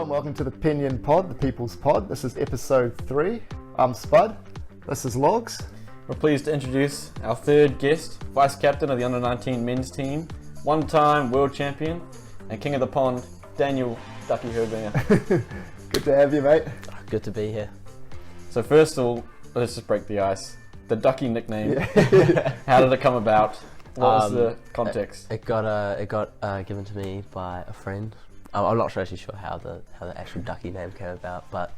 and welcome to the Pinion Pod, the People's Pod. This is episode 3. I'm Spud. This is Logs. We're pleased to introduce our third guest, Vice Captain of the Under-19 men's team, one-time world champion, and King of the Pond, Daniel Ducky Hoeglinger. Good to have you, mate. Good to be here. So first of all, let's just break the ice. The Ducky nickname, how did it come about? What was the context? It got given to me by a friend. I'm not actually sure how the actual Ducky name came about, but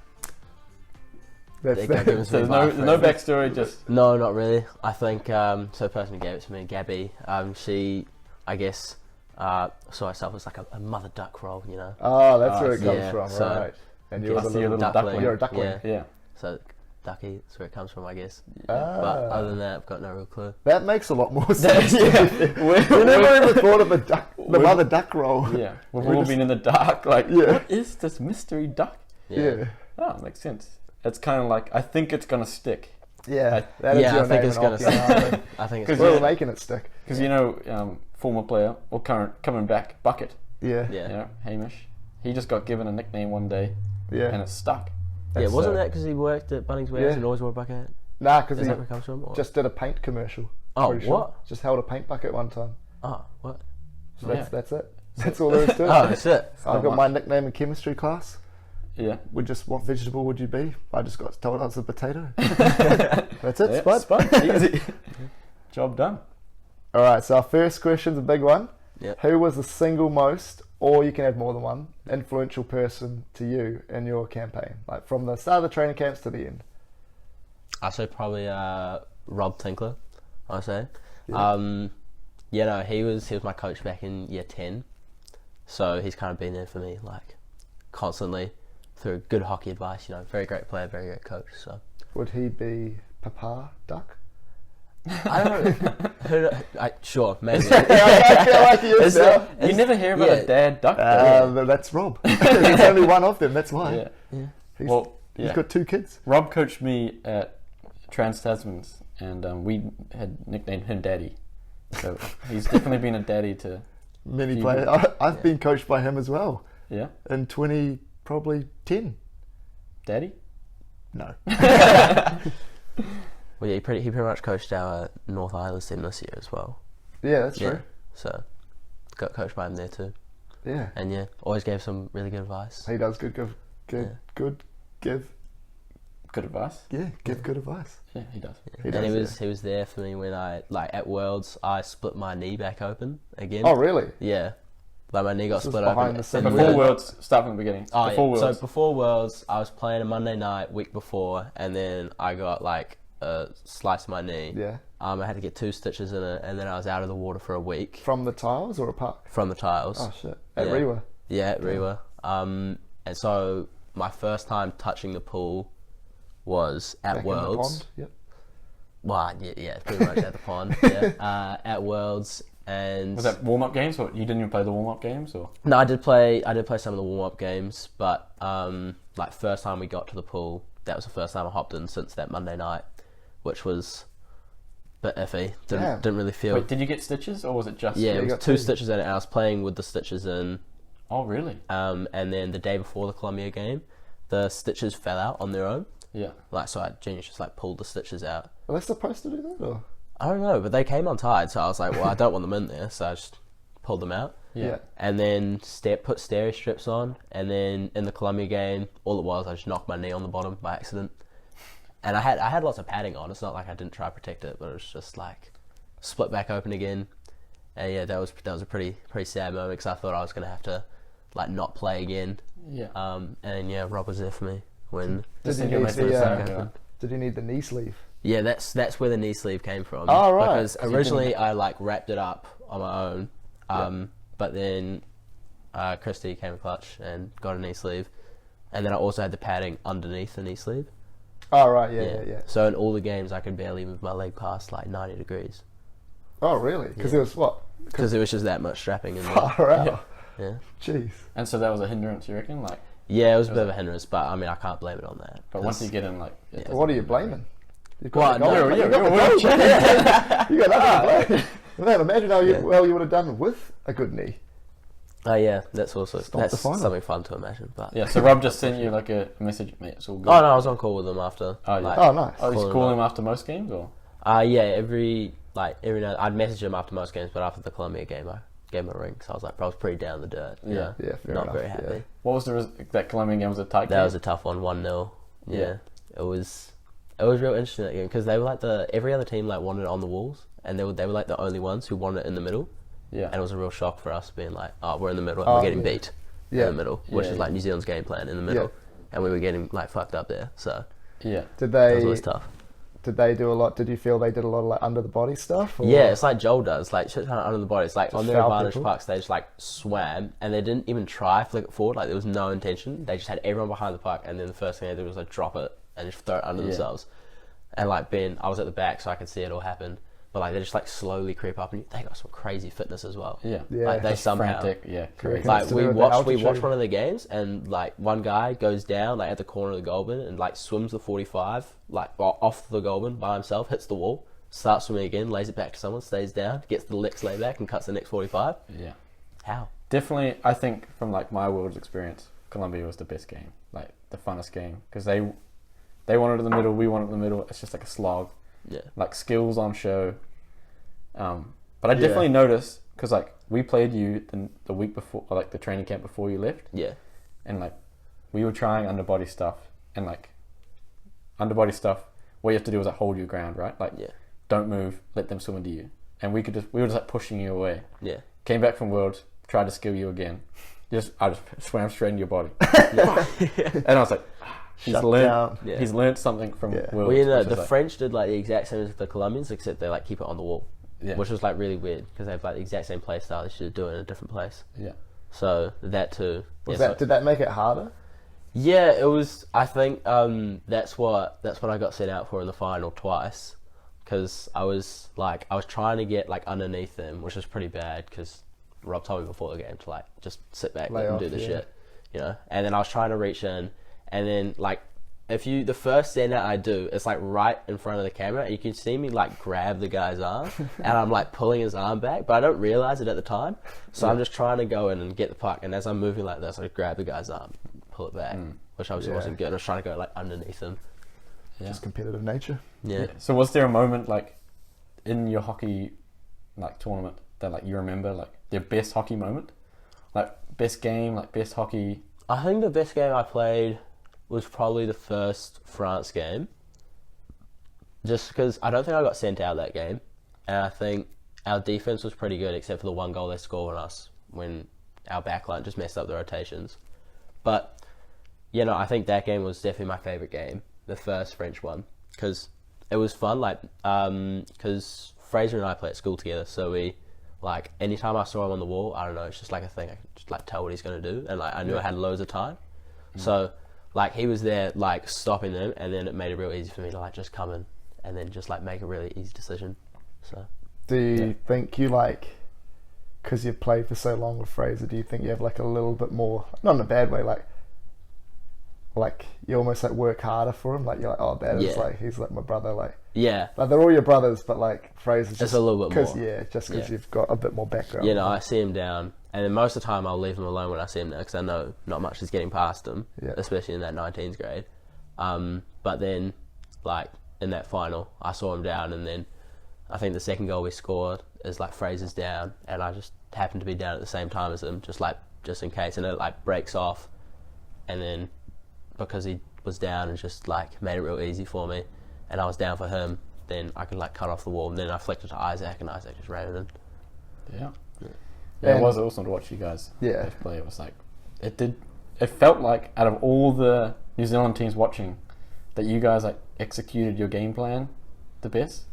it got given to So me by a there's no friend. backstory, just... No, not really. I think, so the person who gave it to me, Gabby, she, I guess, saw herself as like a mother duck role, you know? Oh, that's where it comes yeah, from, so right. And you're I the see a little little duckling. You're a duckling. Yeah. Yeah. So Ducky, that's where it comes from, I guess. Ah. But other than that, I've got no real clue. That makes a lot more sense. Yeah. We never even thought of the mother duck role. Yeah, we've We all just- been in the dark, like, Yeah. what is this mystery duck? Yeah. Oh, makes sense. It's kind of like, I think it's going to stick. Yeah. That is Yeah, your I think name it's in gonna hockey, stick. I think it's Because We're yeah. making it stick. Because, you know, former player, or current, coming back, Bucket, Yeah. Yeah. you know, Hamish, he just got given a nickname one day, Yeah. and it stuck. Yeah, That's, wasn't that because he worked at Bunnings Warehouse yeah. and always wore a bucket? Nah, because Is he that where it comes from? Or? just did a paint commercial. Oh, Pretty sure. what? Just held a paint bucket one time. Oh, what? So Yeah. that's it. That's all there is to it. Oh, that's it. I've got my nickname in chemistry class. Yeah. What vegetable would you be? I just got told I was a potato. That's it, Yeah, Spud. Easy. Job done. All right, so our first question's a big one. Yep. Who was the single most, or you can have more than one, influential person to you in your campaign? Like from the start of the training camps to the end. I say probably Rob Tinkler, I say. Yeah. He was my coach back in year 10, so he's kind of been there for me like constantly through good hockey advice. You know, very great player, very great coach. So Would he be Papa Duck? I don't know. Sure, maybe. I feel like he is now. You never hear about yeah. a dad duck, though. That's Rob. There's only one of them, that's why. Yeah. Yeah. He's got 2 kids. Rob coached me at Trans-Tasman's, and we had nicknamed him Daddy. So he's definitely been a daddy to... Many Few- players. I've been coached by him as well. Yeah? In probably 10. Daddy? No. Well, yeah, he pretty much coached our North Islanders team this year as well. Yeah, that's Yeah. true. So got coached by him there too, Yeah. and yeah, always gave some really good advice. He does give good advice. Yeah, he does. He And does, he was there for me when I at Worlds I split my knee back open again. Oh, really? Yeah, like my knee got This was split behind open. the scenes. and Before really- Worlds, start from the beginning. Oh, Before yeah. Worlds. So before Worlds, I was playing a Monday night week before, and then I got like a slice of my knee. Yeah. I had to get 2 stitches in it, and then I was out of the water for a week From the tiles or a park? from the tiles. Oh, shit. At Yeah. Rewa. Yeah, at Rewa. And so my first time touching the pool was at Back Worlds. in the pond. Yep. Well, yeah, pretty much at the pond. Yeah, at Worlds, and Was that warm-up games, or you didn't even play the warm-up games, or? no, I did play some of the warm-up games, but like first time we got to the pool, that was the first time I hopped in since that Monday night, which was a bit iffy. Damn. Didn't really feel. Wait, did you get stitches, or was it just... Yeah, you it was got 2 2. stitches in it, and I was playing with the stitches in. Oh, really? And then the day before the Columbia game, the stitches fell out on their own. Yeah. Like, so I genuinely just like pulled the stitches out. Are they supposed to do that? Or? I don't know, but they came untied, so I was like, well, I don't want them in there, so I just pulled them out. Yeah. And then put stereo strips on, and then in the Columbia game, all it was, I just knocked my knee on the bottom by accident. And I had lots of padding on. It's not like I didn't try to protect it, but it was just like split back open again. And yeah, that was a pretty sad moment because I thought I was gonna have to like not play again. Yeah. And yeah, Rob was there for me when. Did think you it need makes sense, the Did you need the knee sleeve? Yeah, that's where the knee sleeve came from. Oh, right. Because originally I like wrapped it up on my own, but then Christy came in clutch and got a knee sleeve, and then I also had the padding underneath the knee sleeve. Oh, right. Yeah. So in all the games I could barely move my leg past like 90 degrees Oh, really? Because it was what? because it was just that much strapping in there. Far out. Yeah, Jeez. And so that was a hindrance, you reckon? Like, yeah, it was a bit of a hindrance, but I mean I can't blame it on that. but once you get in, like... it Yeah. doesn't What are you really blaming? You've Well, the goal. no, You got the well, goal. You got nothing to blame. Man, imagine how well you would have done with a good knee. Oh yeah, that's also Stop that's the final. something fun to imagine. But Yeah, so Rob just sent you like a message, mate. It's all good. oh no, I was on call with them after. Oh, yeah. Oh, nice. Oh, he's Calling calling him him after most games, or? Yeah, every night I'd message him after most games, but after the Columbia game, I gave him a ring. So I was like, I was pretty down the dirt. You Yeah. know, Yeah, fair not enough, very happy. yeah. What was that Colombian game? Was it a tight game? That was a tough one, 1-0. Yeah. Yeah. It was real interesting that game because they were like every other team like wanted it on the walls, and they were like the only ones who wanted it in the middle. Yeah. And it was a real shock for us being like, oh, we're in the middle and Oh, we're getting yeah. beat Yeah. in the middle, which Yeah, is like yeah. New Zealand's game plan in the middle, Yeah. and we were getting like fucked up there. So Yeah. Did it was they always tough. did they do a lot? Did you feel they did a lot of like under the body stuff? Or? Yeah, it's like Joel does, like shit kind of under the body. It's like Just on their foul advantage people? pucks, they just like swam and they didn't even try flick it forward. Like there was no intention. They just had everyone behind the puck, and then the first thing they did was like drop it and just throw it under Yeah. themselves. And like I was at the back, so I could see it all happen. But like they just like slowly creep up, and they got some crazy fitness as well. Yeah. Yeah. Like they Just somehow. frantic. Yeah. Crazy. reckon Like it's to we do with the watched altitude? one of the games, and like one guy goes down like at the corner of the goal bin and like swims the 45 like off the goal bin by himself, hits the wall, starts swimming again, lays it back to someone, stays down, gets the next layback and cuts the next 45. Yeah. How? Definitely, I think from like my world's experience, Colombia was the best game, like the funnest game, because they wanted it in the middle, we wanted it in the middle. It's just like a slog, Yeah. like skills on show. But I definitely noticed because like we played you the week before, or, like the training camp before you left, Yeah. and like we were trying underbody stuff, and like underbody stuff, what you have to do is like hold your ground, right? Like Yeah. don't move, let them swim into you, and we were just like pushing you away. Yeah. Came back from Worlds, tried to skill you again. I just swam straight into your body. And I was like, Shut down. Yeah. he's learned something from Yeah. Worlds. Well, you know, which is the like- French did like the exact same as the Colombians, except they like keep it on the wall, yeah, which was like really weird because they have like the exact same play style. They should do it in a different place. yeah, So that too. Did that make it harder? Yeah, it was. I think that's what I got sent out for in the final twice, because I was trying to get like underneath them, which was pretty bad because Rob told me before the game to like just sit back Lay and off, do the yeah. shit, you know. And then I was trying to reach in, and then like the first send out I do, it's like right in front of the camera, and you can see me like grab the guy's arm, and I'm like pulling his arm back, but I don't realize it at the time. So I'm just trying to go in and get the puck, and as I'm moving like this, I grab the guy's arm, pull it back, which obviously Yeah. wasn't good. I was trying to go like underneath him. yeah. Just competitive nature. Yeah. So was there a moment like in your hockey like tournament that like you remember like your best hockey moment, like best game, like best hockey? I think the best game I played was probably the first France game. Just because I don't think I got sent out that game. And I think our defense was pretty good except for the one goal they scored on us when our backline just messed up the rotations. But, you know, I think that game was definitely my favourite game, the first French one. Because it was fun, like, because Fraser and I play at school together, so we, like, anytime I saw him on the wall, I don't know, it's just like a thing, I could just, like, tell what he's going to do, and, like, I knew I had loads of time. So, like, he was there, like, stopping them, and then it made it real easy for me to, like, just come in and then just, like, make a really easy decision. So, Do you think you like, because you've played for so long with Fraser, do you think you have like a little bit more, not in a bad way, like you almost like work harder for him, like you're like, oh, that is Yeah. like, he's like my brother, like yeah, they're all your brothers, but like Fraser's just a little bit more. Yeah, just because Yeah. you've got a bit more background. you know, I see him down, and then most of the time I'll leave him alone when I see him now, because I know not much is getting past him, Yeah. especially in that 19s grade. But then, like, in that final, I saw him down, and then I think the second goal we scored is like Fraser's down, and I just happened to be down at the same time as him, just in case, and it like breaks off, and then because he was down and just like made it real easy for me, and I was down for him, then I could like cut off the wall, and then I flicked it to Isaac, and Isaac just ran it in. Yeah, And- it was awesome to watch you guys Yeah. play. It was like it felt like out of all the New Zealand teams watching, that you guys like executed your game plan the best,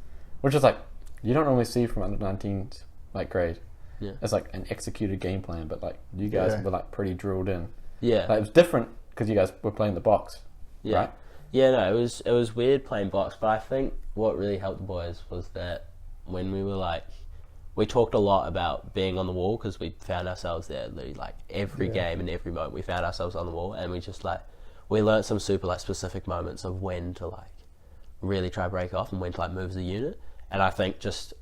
which is like you don't normally see from under 19s like grade. Yeah. It's like an executed game plan, but like you guys Yeah. were like pretty drilled in. Yeah. Like, it was different because you guys were playing the box, Yeah. right? Yeah, no, it was weird playing box, but I think what really helped the boys was that when we were like, we talked a lot about being on the wall, because we found ourselves there literally like every Yeah. game and every moment we found ourselves on the wall, and we just like, we learnt some super like specific moments of when to like really try break off and when to like move as a unit, and I think just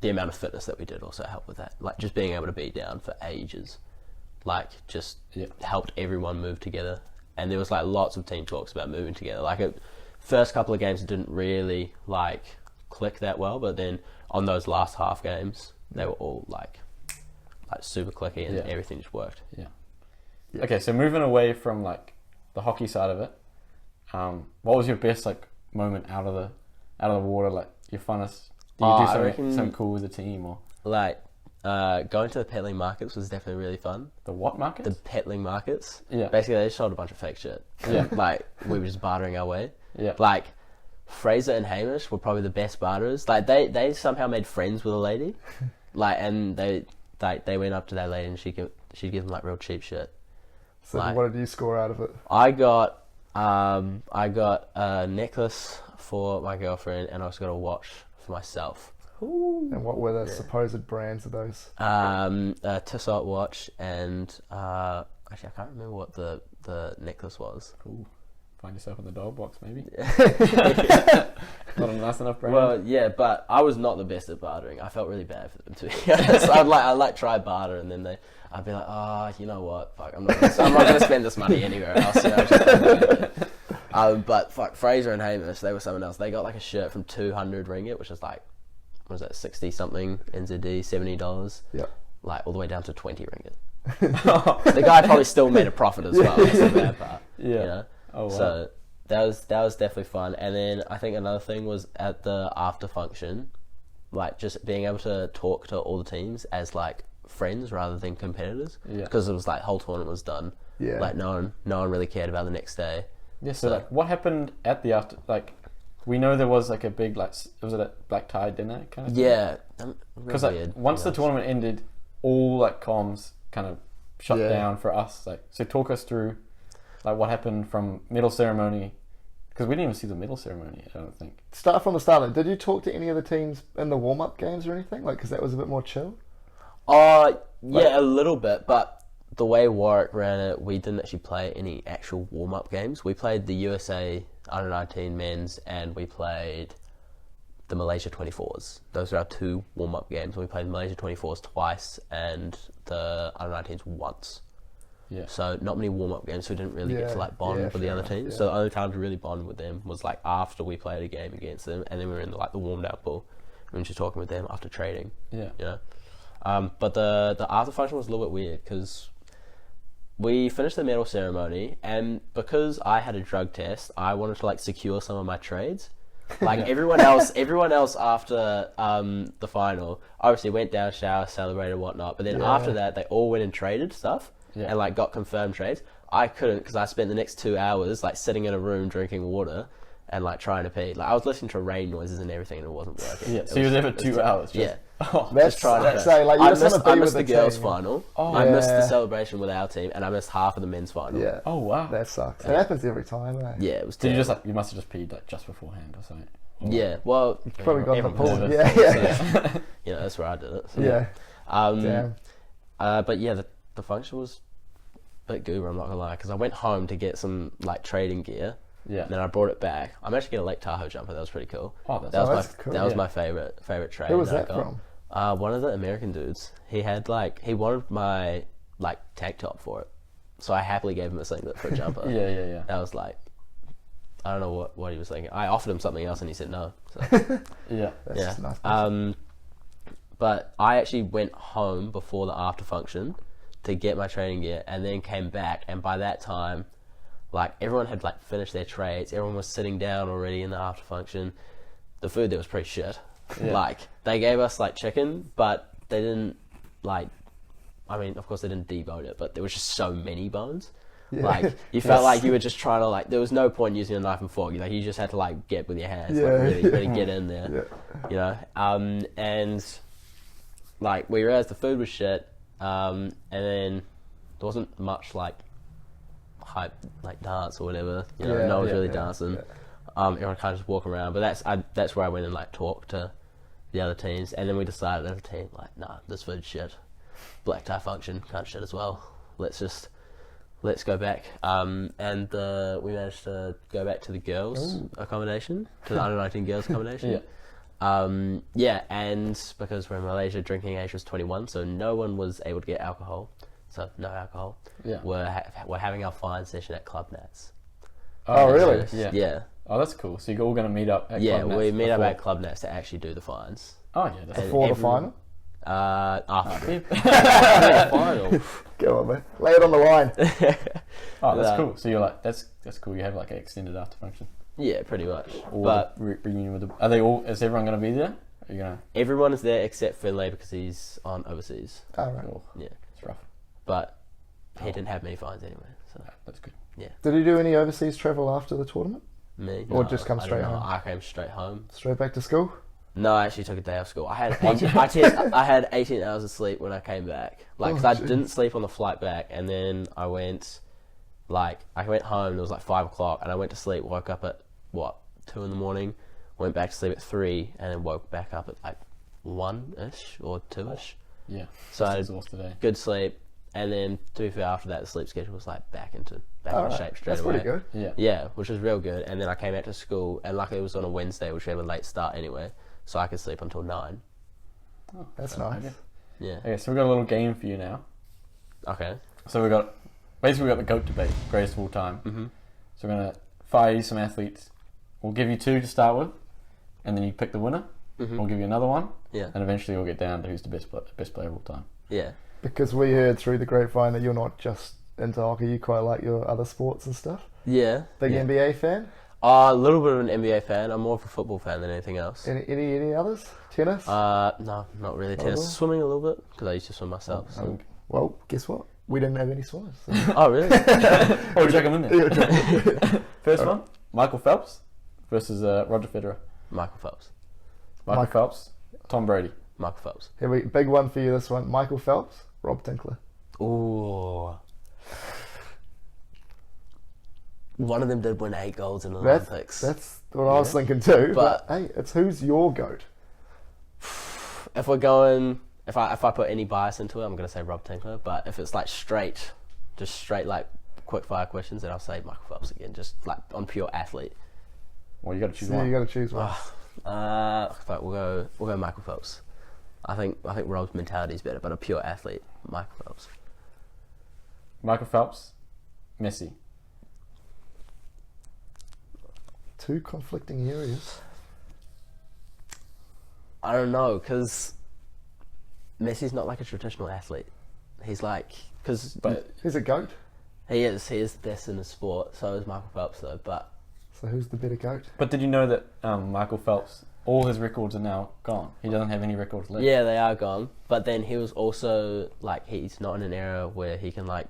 the amount of fitness that we did also helped with that, like just being able to be down for ages like just Yeah. helped everyone move together. And there was like lots of team talks about moving together. Like first couple of games it didn't really like click that well, but then on those last half games they were all like super clicky and everything just worked. Yeah. Yeah. Okay, so moving away from like the hockey side of it, what was your best like moment out of the water? Like your funnest? Did you do something cool with the team or Like going to the peddling markets was definitely really fun. the what markets? The peddling markets. Yeah. Basically, they just sold a bunch of fake shit. Yeah. Like we were just bartering our way. Yeah. Like Fraser and Hamish were probably the best barterers. Like they somehow made friends with a lady. Like and they went up to that lady and she'd give them like real cheap shit. So Like- what did you score out of it? I got a necklace for my girlfriend and I also got a watch for myself. And what were the supposed brands of those? A Tissot watch and actually I can't remember what the necklace was. Cool. Find yourself in the dog box, maybe. Not a nice enough brand. Well, yeah, but I was not the best at bartering. I felt really bad for them, to be honest. I'd try barter, and then I'd be like, you know what? Fuck, I'm not gonna spend this money anywhere else. You know, but fuck, Fraser and Hamish, they were someone else. They got like a shirt from 200 ringgit, which is like, what was that, 60 something NZD, $70. Yeah. Like all the way down to 20 ringgit. The guy probably still made a profit as well. That's the bad part. Yeah. You know? Oh, wow. So that was definitely fun. And then I think another thing was at the after function, like just being able to talk to all the teams as like friends rather than competitors. Yeah. Because it was like whole tournament was done. Yeah. Like no one really cared about the next day. Yeah, so like, what happened at the after? Like, we know there was like a big like, was it a black tie dinner kind of thing? Yeah. Because like once the tournament ended, all like comms kind of shut down for us. Like, so talk us through like what happened from medal ceremony, because we didn't even see the medal ceremony. I don't think. Start from the start. Like, did you talk to any of the teams in the warm-up games or anything? Like, because that was a bit more chill. Yeah, a little bit, but the way Warwick ran it, we didn't actually play any actual warm-up games. We played the USA Under-19 men's and we played the Malaysia 24s. Those are our two warm-up games. We played Malaysia 24s twice and the Under-19s once. Yeah. So not many warm-up games, so we didn't really get to like bond with the fair other enough, teams. yeah. So the only time to really bond with them was like after we played a game against them, and then we were in the warm-down pool. We were just talking with them after trading. Yeah. You know. But the after function was a little bit weird because we finished the medal ceremony, and because I had a drug test, I wanted to like secure some of my trades. Like everyone else after the final obviously went down, shower, celebrated, whatnot. But then after that, they all went and traded stuff and like got confirmed trades. I couldn't because I spent the next 2 hours like sitting in a room drinking water and like trying to pee. Like I was listening to rain noises and everything, and it wasn't working. Yeah. So you were there for 2 hours. Yeah. That's trying to say like you I just want missed, to I be missed with the girls' team. final. Oh, I missed the yeah. celebration with our team, and I missed half of the men's final. Yeah. Oh wow. That sucks. It happens every time. Eh? Yeah, it was. Did you terrible. just like, you must have just peed like just beforehand or something? Yeah, well, Probably got in the everyone pool. does it. Yeah. You know, that's where I did it. So. Yeah. Damn. Damn. But yeah, the function was a bit goober, I'm not gonna lie, because I went home to get some like trading gear. Yeah. And then I brought it back. I'm actually getting a Lake Tahoe jumper. That was pretty cool. Oh, that's that's cool. That was Yeah. my favorite trade. Who was I that got. from? One of the American dudes. He wanted my like tank top for it, so I happily gave him a singlet for a jumper. Yeah. That was like, I don't know what he was thinking. I offered him something else and he said no. So. Yeah. That's Yeah. just a nice person. But I actually went home before the after function to get my trading gear and then came back, and by that time like everyone had like finished their trades, everyone was sitting down already in the after function. The food there was pretty shit. Yeah. Like they gave us like chicken, but they didn't like, I mean of course they didn't debone it, but there was just so many bones. Yeah. Like you felt like you were just trying to like, there was no point using a knife and fork. Like you just had to like get with your hands, like really get in there. Yeah. You know, and like we realized the food was shit, and then there wasn't much like hype, like dance or whatever. You know, no one's really dancing. Everyone kind of just walk around. But that's where I went and like talked to the other teams, and then we decided as a team like, nah, this food's shit. Black tie function can't shit as well. Let's go back. And we managed to go back to the girls' accommodation, to the under-19 girls' accommodation. And because we're in Malaysia, drinking age was 21, so no one was able to get alcohol. so no alcohol. Yeah. We're having our fine session at Club Nats. Oh, really? Yeah. Yeah. Oh, that's cool. So you're all going to meet up at Club Nats we meet up before- at Club Nats to actually do the fines. Oh, yeah. That's Before the everyone- final? After the Yeah. final. Go on, man. Lay it on the line. Oh, that's No. cool. So you're like, that's cool. You have like an extended after function. Yeah, pretty much. Or But the reunion with the. Are they all? Is everyone going to be there? Are you going to? everyone is there except Finlay because he's on overseas. All right. Oh, Yeah. it's rough. But he didn't have many fines anyway. So That's good. Did he do any overseas travel after the tournament? me. Or just come I straight didn't know. home? I came straight home. Straight back to school? No, I actually took a day off school. I had 18 hours of sleep when I came back. Like, 'cause Oh, I jeez. didn't sleep on the flight back, and then I went home. It was like 5 o'clock, and I went to sleep. Woke up at 2 in the morning. Went back to sleep at 3, and then woke back up at like 1-ish or 2-ish. Yeah. So I Just had exhausted today. good sleep, and then to be fair, after that, the sleep schedule was like back into All right. shape straight That's away. pretty good. Yeah. Yeah, which was real good. And then I came out to school, and luckily it was on a Wednesday, which we had a late start anyway, so I could sleep until 9. Oh, That's fair. nice. Okay. Yeah. Okay, so we've got a little game for you now. Okay. So we've got the GOAT debate, greatest of all time. Mm-hmm. So we're gonna fire you some athletes. We'll give you 2 to start with, and then you pick the winner. Mm-hmm. We'll give you another one, Yeah. and eventually we'll get down to who's the best player of all time. Yeah. Because we heard through the grapevine that you're not just into hockey, you quite like your other sports and stuff. Yeah. Big Yeah. NBA fan? A little bit of an NBA fan. I'm more of a football fan than anything else. Any others? Tennis? No, not really. Tennis. Oh. Swimming a little bit, because I used to swim myself. So. Well, guess what? We didn't have any swimmers. So. Oh, really? Oh, check him in there. First one, Michael Phelps versus Roger Federer. Michael Phelps. Michael Mike- Phelps, Tom Brady. Michael Phelps. Big one for you, this one. Michael Phelps, Rob Tinkler. Ooh. One of them did win 8 golds in the That's Olympics. what I was thinking too. But, But- hey, it's who's your GOAT? If we're going, if I put any bias into it, I'm gonna say Rob Tinkler. But if it's like just straight like quick fire questions, then I'll say Michael Phelps again, just like on pure athlete. Well, you got to choose So one. you got to choose one. Fuck, we'll go Michael Phelps. I think Rob's mentality is better, but a pure athlete, Michael Phelps. Michael Phelps, Messi. Two conflicting areas. I don't know, because Messi's not like a traditional athlete. He's like, But Who's a GOAT? he is the best in the sport. So is Michael Phelps though. But So who's the better GOAT? did you know that Michael Phelps, all his records are now gone? He doesn't have any records left. yeah, they are gone. But then he was also like, he's not in an era where he can like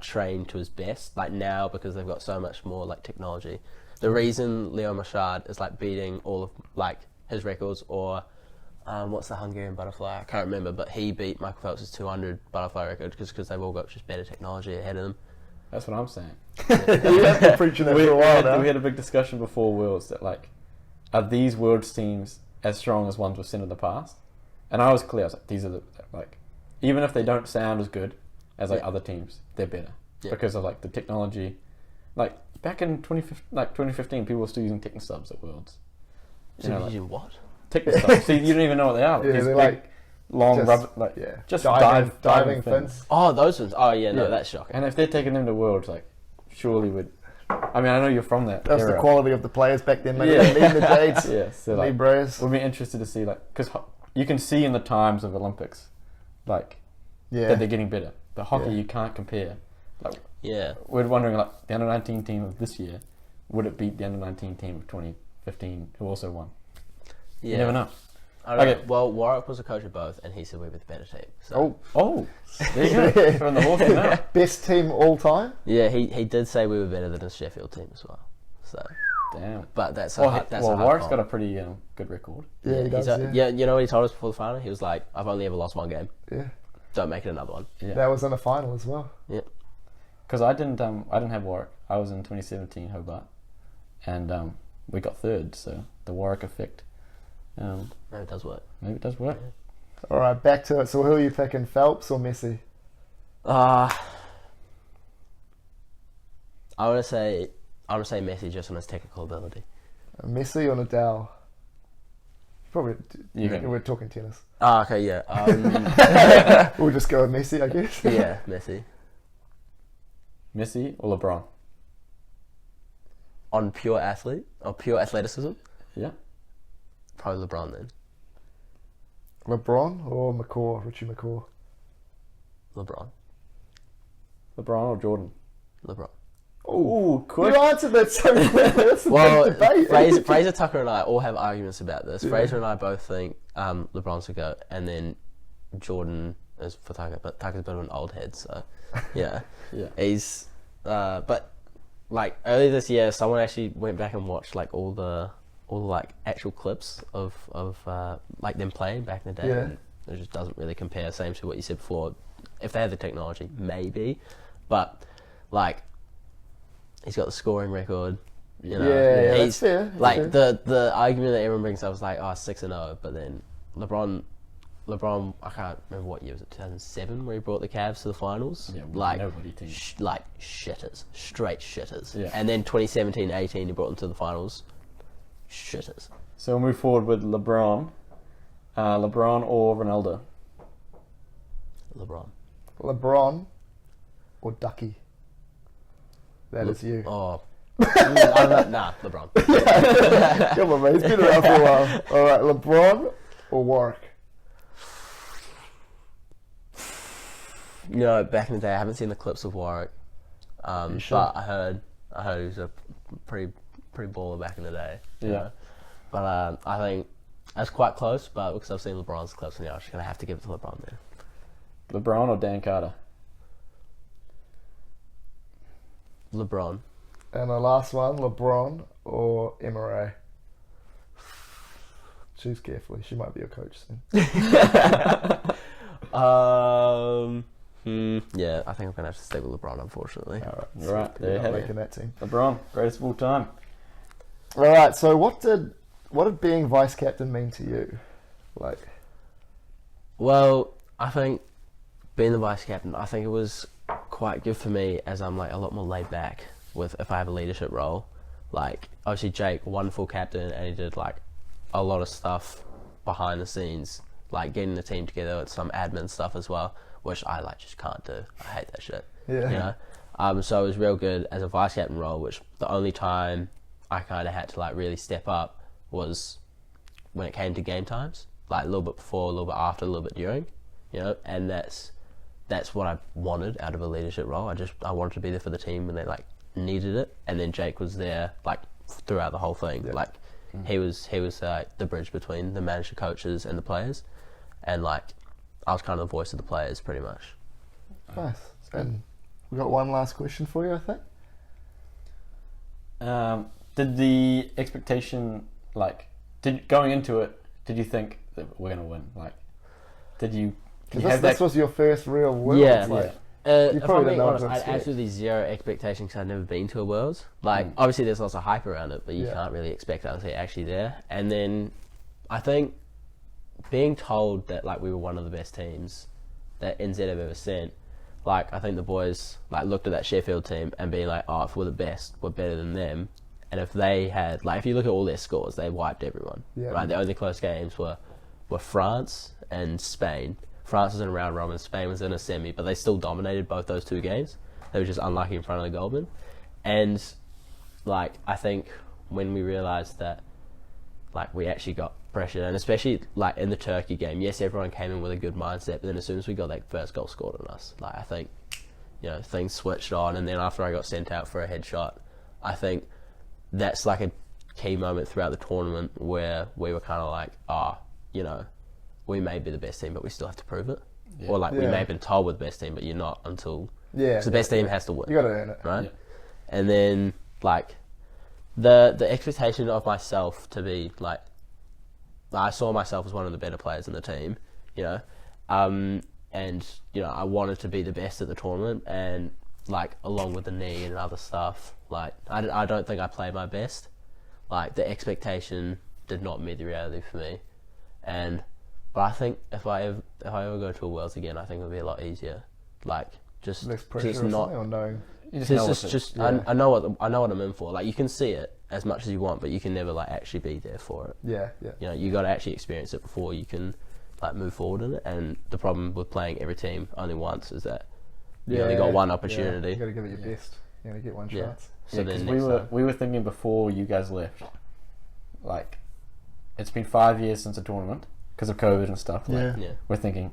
train to his best. Like now, because they've got so much more like technology. The reason Leo Machard is like beating all of like his records, or what's the Hungarian butterfly? I can't remember, but he beat Michael Phelps' 200 butterfly record because they've all got just better technology ahead of them. That's what I'm saying. You have been preaching that for a while now. We had a big discussion before Worlds that like, are these Worlds teams as strong as ones we've seen in the past? And I was clear. I was like, these are the like, even if they don't sound as good as like Yeah. other teams, they're better Yeah. because of like the technology. Like back in 2015, people were still using Techno subs at Worlds. So You know, he's like, using what? Techno subs. See, you don't even know what they are. Like, Yeah, these they're big, like long just- rubber, like Yeah. just diving fins. fins. Oh, those ones. Oh yeah, no, Yeah. that's shocking. And if they're taking them to Worlds, like surely would. I mean, I know you're from that. That's the era. quality of the players back then. Maybe Yeah. they need the Jades, Yeah, so need like, Bros. we'll be interested to see like because you can see in the times of Olympics, like Yeah. that they're getting better. But hockey, Yeah. you can't compare. Like Yeah. we're wondering, like the under-19 team of this year, would it beat the under-19 team of 2015, who also won? Yeah. You never know. I don't Okay. know. Well, Warwick was a coach of both, and he said we were the better team. So. Oh, Oh, there you go. From the horse's mouth. best team all time. Yeah, he did say we were better than his Sheffield team as well. So, Damn. but that's a Well, hard, that's well a hard Warwick's call. got a pretty good record. Yeah, he does. yeah, you know what he told us before the final? He was like, "I've only ever lost one game. Yeah. Don't make it another one." Yeah. That was in the final as well. Yep. Because I didn't have Warwick. I was in 2017 Hobart, and we got third. So the Warwick effect. No, it does work. Maybe it does work. All right, back to it. So who are you picking, Phelps or Messi? I want to say Messi just on his technical ability. Messi or Nadal? Probably. You can. We're talking tennis. Ah, okay, yeah. We'll just go with Messi, I guess. Yeah, Messi. Messi or LeBron? On pure athleticism, Yeah. probably LeBron then. LeBron or Richie McCaw? LeBron. LeBron or Jordan? LeBron. Oh, You answered that so quick. That's a Well, big debate. Fraser Tucker and I all have arguments about this. Yeah. Fraser and I both think LeBron's a GOAT, and then Jordan is for Tucker, but Tucker's a bit of an old head, so yeah. Yeah. He's, but like earlier this year, someone actually went back and watched like all the like actual clips of like them playing back in the day. Yeah. And it just doesn't really compare. Same to what you said before. If they had the technology, maybe, but like he's got the scoring record. You know, Yeah, he's that's fair. like fair. the argument that everyone brings up is like 6-0, but then LeBron, I can't remember what year was it, 2007, where he brought the Cavs to the finals. Yeah, like nobody team. like shitters, straight shitters. Yeah. And then 2017-18, he brought them to the finals. Shitters. So we'll move forward with LeBron. LeBron or Ronaldo? LeBron. or Ducky? That is you. Oh. Nah, LeBron. Come on, mate. He's been around for a while. All right, LeBron or Warwick? You know, back in the day, I haven't seen the clips of Warwick. You should. But I heard he was a pretty baller back in the day. you Yeah. know. But I think that's quite close. But because I've seen LeBron's clips, I'm just gonna have to give it to LeBron there. LeBron or Dan Carter? LeBron. And the last one, LeBron or Emma. Choose carefully. She might be your coach soon. Yeah, I think I'm gonna have to stay with LeBron, unfortunately. All right. All right, there you You're have not it. making that team. LeBron, greatest of all time. All right. So what did being vice captain mean to you? Like, Well, I think being the vice captain, I think it was quite good for me as I'm like a lot more laid back with if I have a leadership role. Like obviously Jake, wonderful captain, and he did like a lot of stuff behind the scenes, like getting the team together with some admin stuff as well, which I like just can't do. I hate that shit. yeah. You know? So it was real good as a vice captain role, which the only time I kind of had to like really step up was when it came to game times, like a little bit before, a little bit after, a little bit during, you know, and that's what I wanted out of a leadership role. I wanted to be there for the team when they like needed it, and then Jake was there like throughout the whole thing. Yeah. Like he was the bridge between the manager, coaches, and the players, and like I was kind of the voice of the players pretty much. Nice. And we got one last question for you, I think. Did the expectation, going into it, did you think that we're going to win? Like, did you Because this was your first real World. Yeah. It's like, If probably I'm didn't being know what honest, to I had expect. absolutely zero expectations because I'd never been to a Worlds. Like, obviously there's lots of hype around it, but you Yeah. can't really expect it until you're actually there. And then I think being told that like we were one of the best teams that NZ have ever sent, like I think the boys like looked at that Sheffield team and being like, oh, if we're the best, we're better than them. And if they had, like, if you look at all their scores, they wiped everyone. Yeah. Right? The only close games were France and Spain. France was in a round robin, Spain was in a semi, but they still dominated both those two games. They were just unlucky in front of the goalman. And, like, I think when we realised that, like, we actually got pressure, and especially, like, in the Turkey game, yes, everyone came in with a good mindset, but then as soon as we got that first goal scored on us, like, I think, you know, things switched on, and then after I got sent out for a headshot, I think that's like a key moment throughout the tournament where we were kind of like, you know, we may be the best team, but we still have to prove it. Yeah. Or like we Yeah. may have been told we're the best team, but you're not until... yeah. Because the best team has to win, You got to earn it. right? Yeah. And then, like, the expectation of myself to be, like, I saw myself as one of the better players in the team, you know, and, you know, I wanted to be the best at the tournament, and, like, along with the knee and other stuff, like, I don't think I played my best. Like, the expectation did not meet the reality for me. But I think if I ever go to a Worlds again, I think it'll be a lot easier. Like, Just Less 'cause pressure it's or not. something, or no? You just It's know just, what just yeah. I know what I'm in for. Like you can see it as much as you want, but you can never like actually be there for it. Yeah, yeah. You know, you got to actually experience it before you can like move forward in it. And the problem with playing every team only once is that you only got one opportunity. Yeah. You got to give it your Yeah. best. You only get one Yeah. chance. So because then we next were time- we were thinking before you guys left, like it's been 5 years since a tournament because of COVID and stuff. Like, Yeah. we're thinking,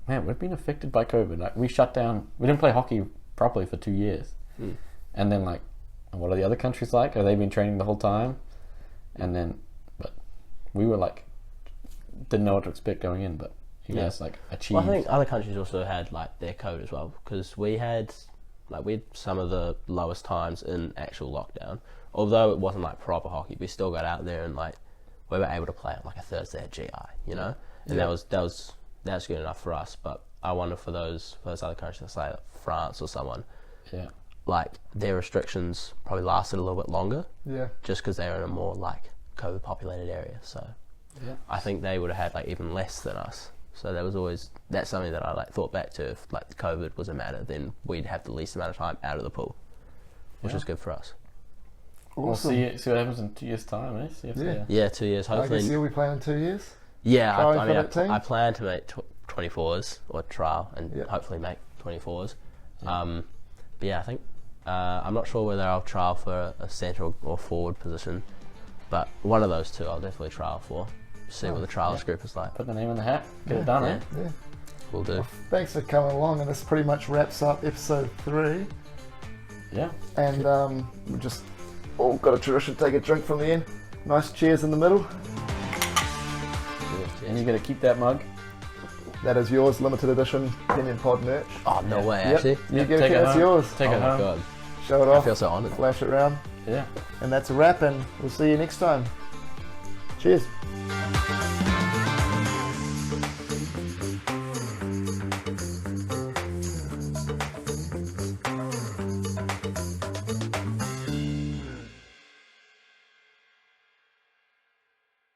man, we've been affected by COVID. Like we shut down. We didn't play hockey properly for 2 years, and then like, what are the other countries like? Have they been training the whole time? And then, but we were like, didn't know what to expect going in. But you guys like achieved. Well, I think other countries also had like their code as well because we had some of the lowest times in actual lockdown. Although it wasn't like proper hockey, we still got out there and like we were able to play on like a Thursday at GI, you know, and that was good enough for us. But I wonder for those other countries, like France or someone, Yeah. like their restrictions probably lasted a little bit longer, Yeah. just because they're in a more like COVID populated area. So Yeah. I think they would have had like even less than us. So that's something that I like thought back to. If like COVID was a matter, then we'd have the least amount of time out of the pool, which Yeah. is good for us. We'll Awesome. see what happens in 2 years' time, eh? See if Yeah. Yeah, 2 years I hopefully. guess you'll be playing in 2 years. Yeah, Trying I for mean, that team? I plan to make 24s or trial and Yeah. hopefully make 24s. Yeah. But yeah, I think I'm not sure whether I'll trial for a centre or forward position, but one of those two I'll definitely trial for. See what the trials group is like. Put the name in the hat. Get it done, Yeah. eh? Yeah. We'll do. Thanks for coming along, and this pretty much wraps up episode 3. Yeah. And we just all got a tradition to take a drink from the end. Nice cheers in the middle. And you got to keep that mug. That is yours, limited edition Kenyan Pod merch. Oh no way, Yep. actually. You Yep, get take it, it that's home. yours. Take Oh it my home. god, Show it I off, feel so honoured. flash it around, Yeah. and that's a wrap, and we'll see you next time. Cheers.